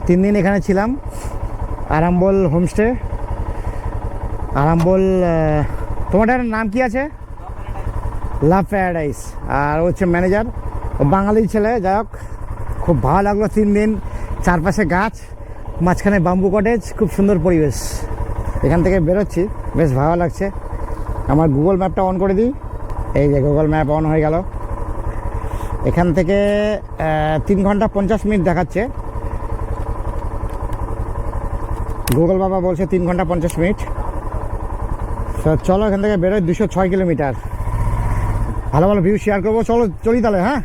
3 দিন এখানে ছিলাম। আরাম্বল হোমস্টে, আরাম্বল। তোমাদের নাম কি আছে? লাভ প্যারাডাইস। আর হচ্ছে ম্যানেজার, বাঙালি ছেলে। যাই হোক, খুব ভালো লাগলো 3 দিন। চারপাশে গাছ, মাঝখানে বাম্বু কটেজ, খুব সুন্দর পরিবেশ। এখান থেকে বেরোচ্ছি, বেশ ভালো লাগছে। আমার গুগল ম্যাপটা অন করে দিই। এই যে গুগল ম্যাপ অন হয়ে গেল। এখান থেকে 3 ঘন্টা 50 মিনিট দেখাচ্ছে। গুগল বাবা বলছে 3 ঘন্টা 50 মিনিট। তো চলো এখান থেকে বেরোয়, 206 কিলোমিটার। ভালো ভালো ভিউ শেয়ার করবো। চলো চলি তাহলে। হ্যাঁ,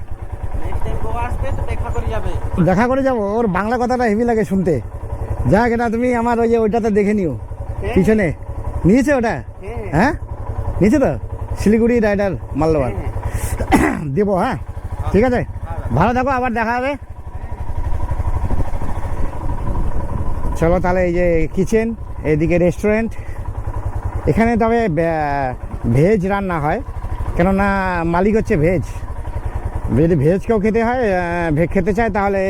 দেখা করে যাবো। ওর বাংলা কথাটা হেভি লাগে শুনতে। যাক, এটা তুমি আমার ওই যে ওইটাতে দেখে নিও, পিছনে নিয়েছে ওটা। হ্যাঁ, নিয়েছে তো, শিলিগুড়ি রাইডার মাল্যবান দেবো। হ্যাঁ, ঠিক আছে, ভালো থাকো, আবার দেখা হবে। চলো তাহলে। এই যে কিচেন, এদিকে রেস্টুরেন্ট। এখানে তবে ভেজ রান্না হয়, কেননা মালিক হচ্ছে ভেজ। যদি ভেজ কেউ খেতে হয়, খেতে চায়, তাহলে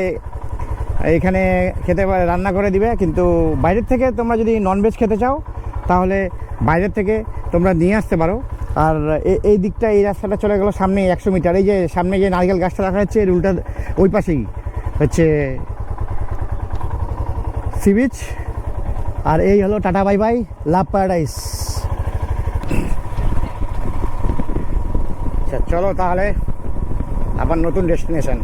এখানে খেতে রান্না করে দিবে। কিন্তু বাইরের থেকে তোমরা যদি ননভেজ খেতে চাও, তাহলে বাইরের থেকে তোমরা নিয়ে আসতে পারো। আর এই দিকটা, এই রাস্তাটা চলে গেলো সামনে 100 মিটার। এই যে সামনে যে নারকেল গাছটা দেখা যাচ্ছে, এর উল্টা ওই পাশেই হচ্ছে সি বিচ। আর এই হলো টাটা বাই বাই, লাভ প্যারাডাইস। চলো তাহলে, আবার নতুন ডেস্টিনেশন।